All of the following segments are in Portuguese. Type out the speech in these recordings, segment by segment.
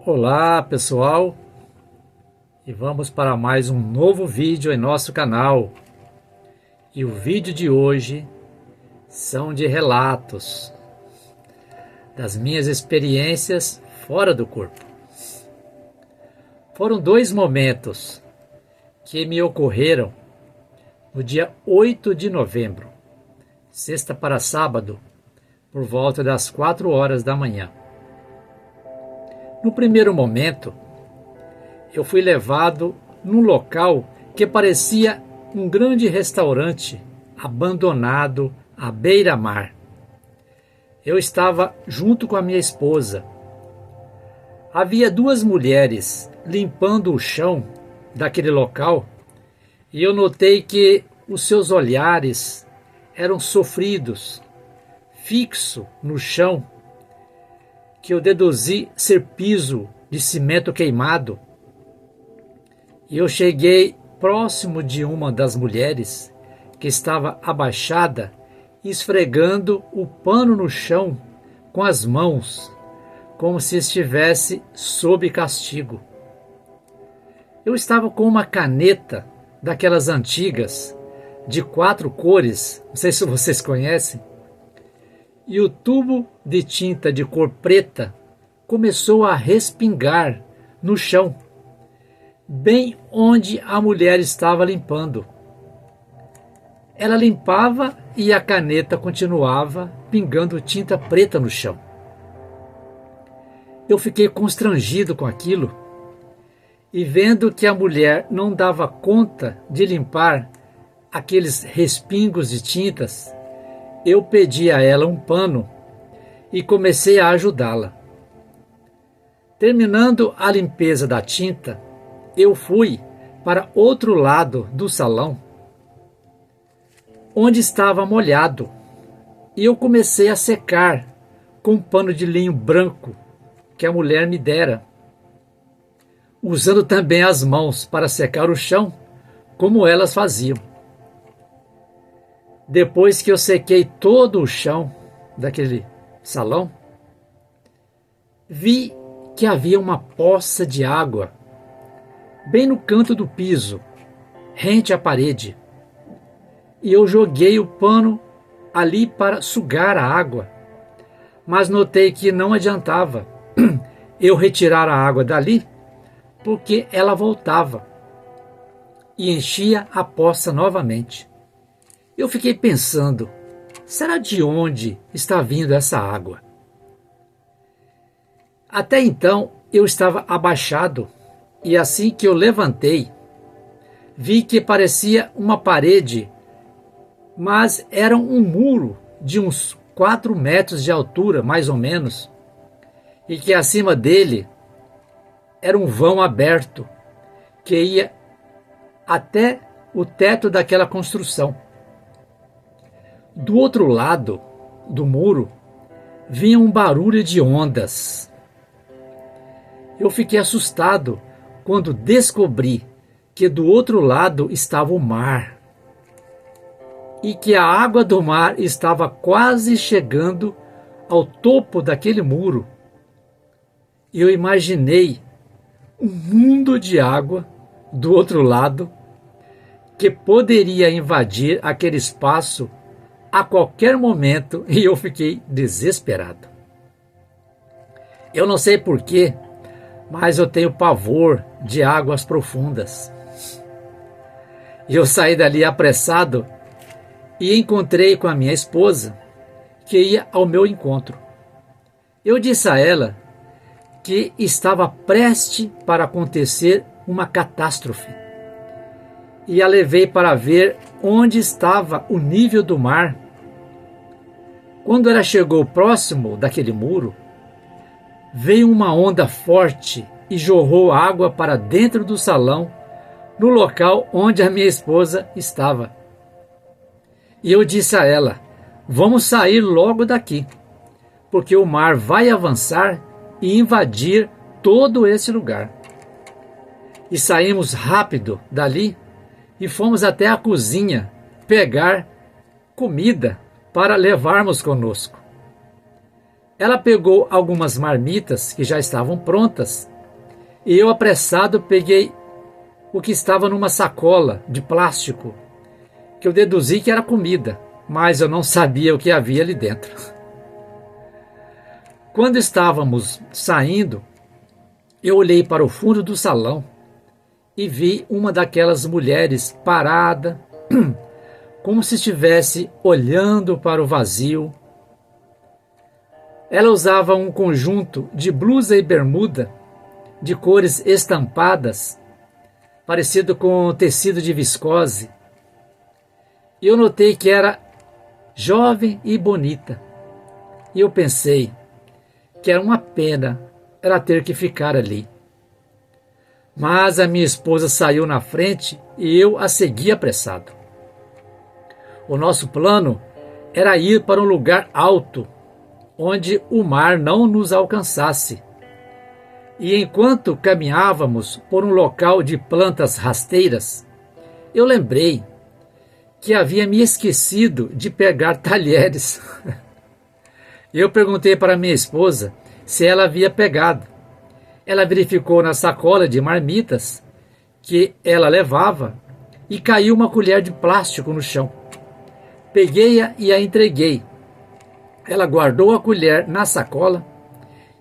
Olá pessoal, e vamos para mais um novo vídeo em nosso canal. E o vídeo de hoje são de relatos das minhas experiências fora do corpo. Foram dois momentos que me ocorreram no dia 8 de novembro, sexta para sábado, por volta das 4 horas da manhã. No primeiro momento, eu fui levado num local que parecia um grande restaurante abandonado à beira-mar. Eu estava junto com a minha esposa. Havia duas mulheres limpando o chão daquele local e eu notei que os seus olhares eram sofridos, fixo no chão, que eu deduzi ser piso de cimento queimado. E eu cheguei próximo de uma das mulheres que estava abaixada, esfregando o pano no chão com as mãos, como se estivesse sob castigo. Eu estava com uma caneta daquelas antigas, de 4 cores, não sei se vocês conhecem, e o tubo de tinta de cor preta começou a respingar no chão, bem onde a mulher estava limpando. Ela limpava e a caneta continuava pingando tinta preta no chão. Eu fiquei constrangido com aquilo e, vendo que a mulher não dava conta de limpar aqueles respingos de tintas, eu pedi a ela um pano e comecei a ajudá-la. Terminando a limpeza da tinta, eu fui para outro lado do salão, onde estava molhado, e eu comecei a secar com um pano de linho branco que a mulher me dera, usando também as mãos para secar o chão, como elas faziam. Depois que eu sequei todo o chão daquele salão, vi que havia uma poça de água bem no canto do piso, rente à parede. E eu joguei o pano ali para sugar a água, mas notei que não adiantava eu retirar a água dali, porque ela voltava e enchia a poça novamente. Eu fiquei pensando, será de onde está vindo essa água? Até então eu estava abaixado e assim que eu levantei, vi que parecia uma parede, mas era um muro de uns 4 metros de altura, mais ou menos, e que acima dele era um vão aberto que ia até o teto daquela construção. Do outro lado do muro vinha um barulho de ondas. Eu fiquei assustado quando descobri que do outro lado estava o mar e que a água do mar estava quase chegando ao topo daquele muro. E eu imaginei um mundo de água do outro lado que poderia invadir aquele espaço a qualquer momento, e eu fiquei desesperado. Eu não sei porquê, mas eu tenho pavor de águas profundas. E eu saí dali apressado e encontrei com a minha esposa, que ia ao meu encontro. Eu disse a ela que estava prestes para acontecer uma catástrofe e a levei para ver onde estava o nível do mar. Quando ela chegou próximo daquele muro, veio uma onda forte e jorrou água para dentro do salão, no local onde a minha esposa estava. E eu disse a ela, vamos sair logo daqui, porque o mar vai avançar e invadir todo esse lugar. E saímos rápido dali e fomos até a cozinha pegar comida para levarmos conosco. Ela pegou algumas marmitas que já estavam prontas e eu, apressado, peguei o que estava numa sacola de plástico, que eu deduzi que era comida, mas eu não sabia o que havia ali dentro. Quando estávamos saindo, eu olhei para o fundo do salão e vi uma daquelas mulheres parada, como se estivesse olhando para o vazio. Ela usava um conjunto de blusa e bermuda de cores estampadas, parecido com tecido de viscose. E eu notei que era jovem e bonita. E eu pensei que era uma pena ela ter que ficar ali. Mas a minha esposa saiu na frente e eu a segui apressado. O nosso plano era ir para um lugar alto, onde o mar não nos alcançasse. E enquanto caminhávamos por um local de plantas rasteiras, eu lembrei que havia me esquecido de pegar talheres. Eu perguntei para minha esposa se ela havia pegado. Ela verificou na sacola de marmitas que ela levava e caiu uma colher de plástico no chão. Peguei-a e a entreguei. Ela guardou a colher na sacola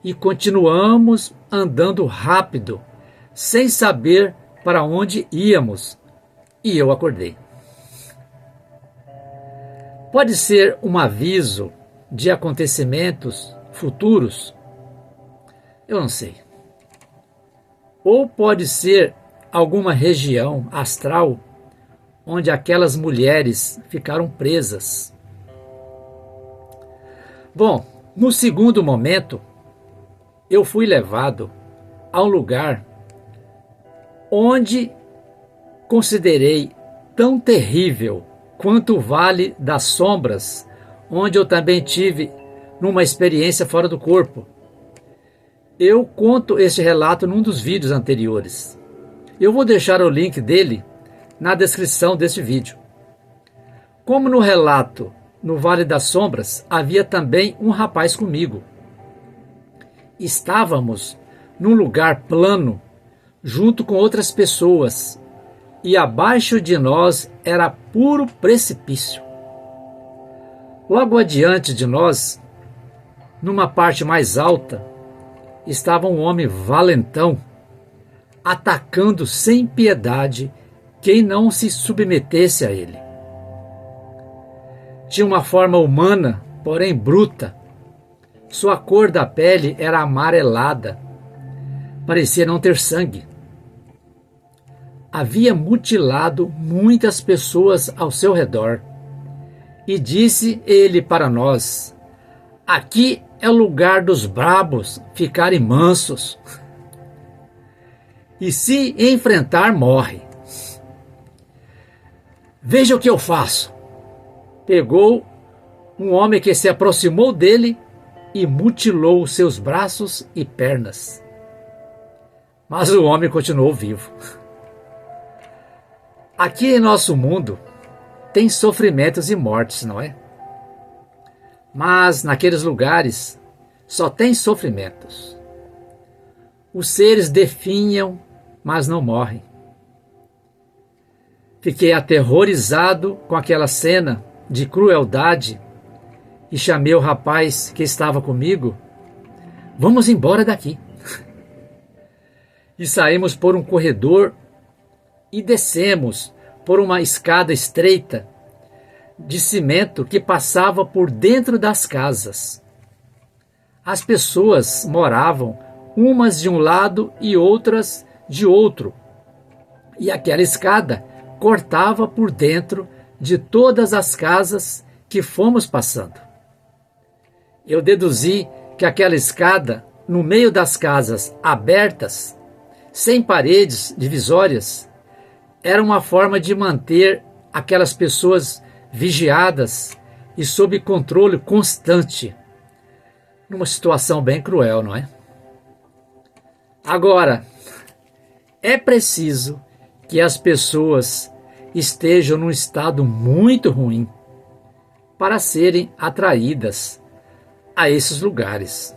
e continuamos andando rápido, sem saber para onde íamos, e eu acordei. Pode ser um aviso de acontecimentos futuros? Eu não sei. Ou pode ser alguma região astral onde aquelas mulheres ficaram presas. Bom, no segundo momento, eu fui levado a um lugar onde considerei tão terrível quanto o Vale das Sombras, onde eu também tive numa experiência fora do corpo. Eu conto este relato num dos vídeos anteriores. Eu vou deixar o link dele na descrição deste vídeo. Como no relato no Vale das Sombras, havia também um rapaz comigo. Estávamos num lugar plano, junto com outras pessoas, e abaixo de nós era puro precipício. Logo adiante de nós, numa parte mais alta, estava um homem valentão, atacando sem piedade quem não se submetesse a ele. Tinha uma forma humana, porém bruta. Sua cor da pele era amarelada. Parecia não ter sangue. Havia mutilado muitas pessoas ao seu redor. E disse ele para nós: aqui é o lugar dos brabos ficarem mansos. E se enfrentar, morre. Veja o que eu faço. Pegou um homem que se aproximou dele e mutilou seus braços e pernas. Mas o homem continuou vivo. Aqui em nosso mundo tem sofrimentos e mortes, não é? Mas naqueles lugares só tem sofrimentos. Os seres definham, mas não morrem. Fiquei aterrorizado com aquela cena de crueldade e chamei o rapaz que estava comigo. Vamos embora daqui. E saímos por um corredor e descemos por uma escada estreita de cimento que passava por dentro das casas. As pessoas moravam umas de um lado e outras de outro, e aquela escada cortava por dentro de todas as casas que fomos passando. Eu deduzi que aquela escada, no meio das casas abertas, sem paredes divisórias, era uma forma de manter aquelas pessoas vigiadas e sob controle constante, numa situação bem cruel, não é? Agora, é preciso que as pessoas estejam num estado muito ruim para serem atraídas a esses lugares.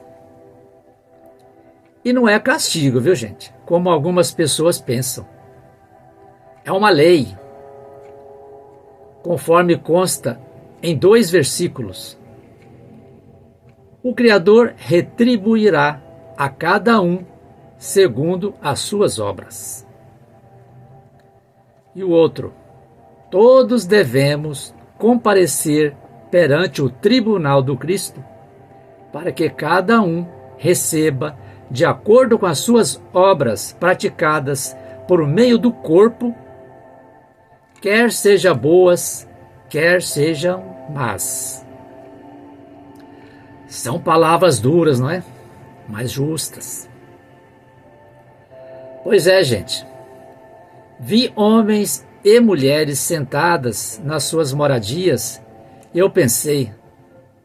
E não é castigo, viu, gente? Como algumas pessoas pensam. É uma lei, conforme consta em 2 versículos. O Criador retribuirá a cada um segundo as suas obras. E o outro, todos devemos comparecer perante o tribunal do Cristo, para que cada um receba, de acordo com as suas obras praticadas por meio do corpo, quer sejam boas, quer sejam más. São palavras duras, não é? Mas justas. Pois é, gente. Vi homens e mulheres sentadas nas suas moradias e eu pensei,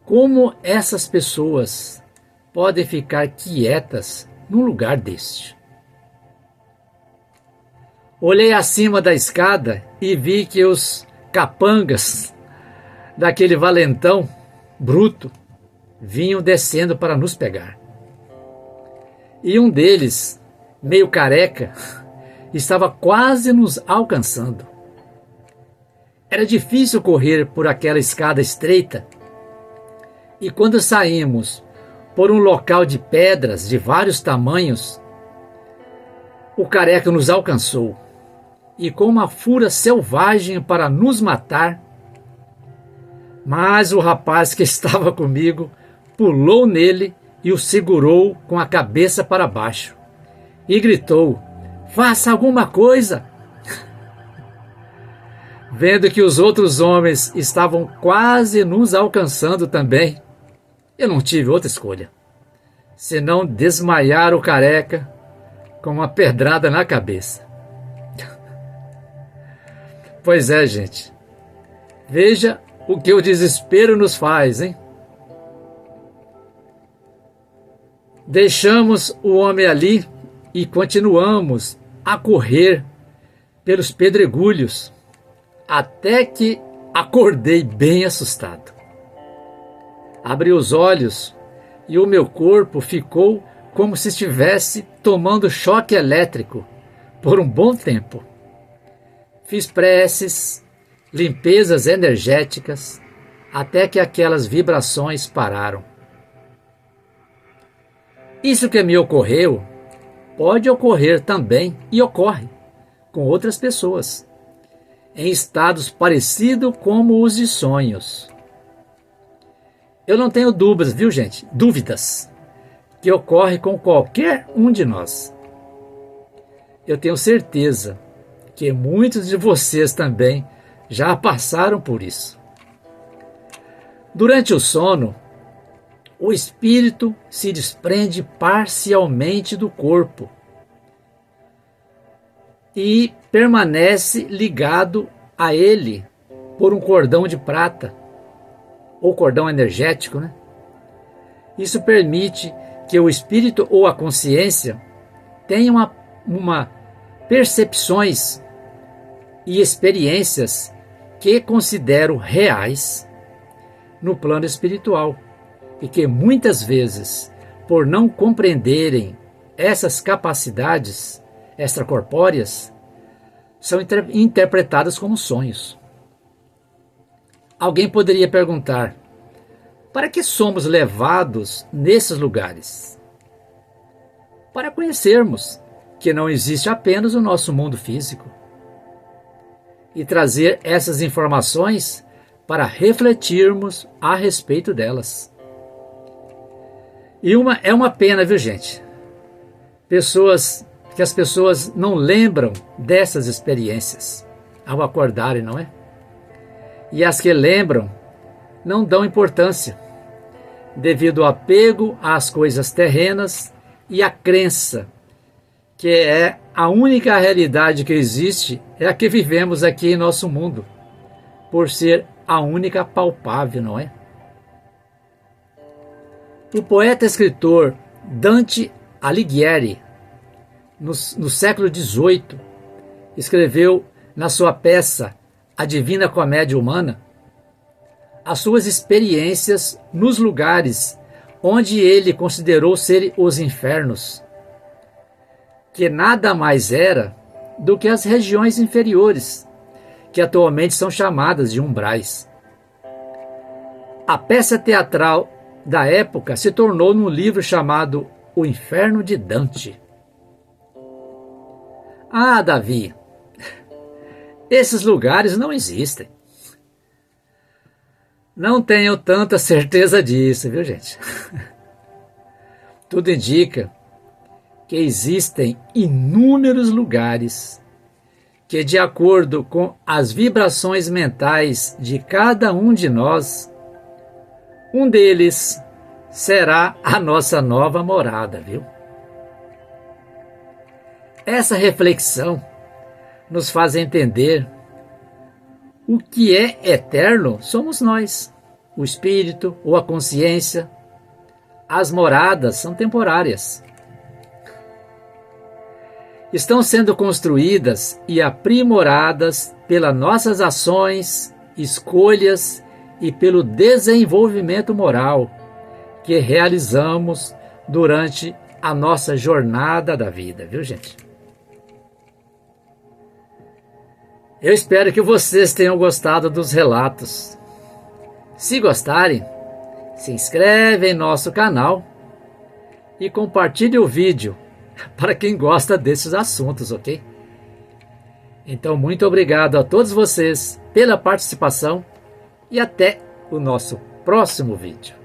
como essas pessoas podem ficar quietas num lugar deste? Olhei acima da escada e vi que os capangas daquele valentão bruto vinham descendo para nos pegar. E um deles, meio careca, estava quase nos alcançando. Era difícil correr por aquela escada estreita, e quando saímos por um local de pedras de vários tamanhos, o careca nos alcançou, e com uma fúria selvagem para nos matar, mas o rapaz que estava comigo pulou nele e o segurou com a cabeça para baixo e gritou: "Faça alguma coisa!" Vendo que os outros homens estavam quase nos alcançando também, eu não tive outra escolha, senão desmaiar o careca com uma pedrada na cabeça. Pois é, gente. Veja o que o desespero nos faz, hein? Deixamos o homem ali e continuamos a correr pelos pedregulhos, até que acordei bem assustado. Abri os olhos e o meu corpo ficou como se estivesse tomando choque elétrico por um bom tempo. Fiz preces, limpezas energéticas, até que aquelas vibrações pararam. Isso que me ocorreu pode ocorrer também e ocorre com outras pessoas, em estados parecidos como os de sonhos. Eu não tenho dúvidas, viu, gente? Dúvidas que ocorre com qualquer um de nós. Eu tenho certeza que muitos de vocês também já passaram por isso. Durante o sono, o espírito se desprende parcialmente do corpo e permanece ligado a ele por um cordão de prata, ou cordão energético, né? Isso permite que o espírito ou a consciência tenham uma percepções e experiências que considero reais no plano espiritual e que muitas vezes, por não compreenderem essas capacidades extracorpóreas, são interpretadas como sonhos. Alguém poderia perguntar: para que somos levados nesses lugares? Para conhecermos que não existe apenas o nosso mundo físico e trazer essas informações para refletirmos a respeito delas. E é uma pena, viu, gente? Que as pessoas não lembram dessas experiências ao acordarem, não é? E as que lembram não dão importância, devido ao apego às coisas terrenas e à crença que é a única realidade que existe é a que vivemos aqui em nosso mundo, por ser a única palpável, não é? O poeta e escritor Dante Alighieri, no século XVIII, escreveu na sua peça A Divina Comédia Humana as suas experiências nos lugares onde ele considerou ser os infernos, que nada mais era do que as regiões inferiores, que atualmente são chamadas de umbrais. A peça teatral da época se tornou num livro chamado O Inferno de Dante. Ah, Davi, esses lugares não existem. Não tenho tanta certeza disso, viu, gente? Tudo indica que existem inúmeros lugares que, de acordo com as vibrações mentais de cada um de nós, um deles será a nossa nova morada, viu? Essa reflexão nos faz entender o que é eterno somos nós, o espírito ou a consciência. As moradas são temporárias. Estão sendo construídas e aprimoradas pelas nossas ações, escolhas e pelo desenvolvimento moral que realizamos durante a nossa jornada da vida, viu, gente? Eu espero que vocês tenham gostado dos relatos. Se gostarem, se inscreve em nosso canal e compartilhe o vídeo para quem gosta desses assuntos, ok? Então, muito obrigado a todos vocês pela participação e até o nosso próximo vídeo.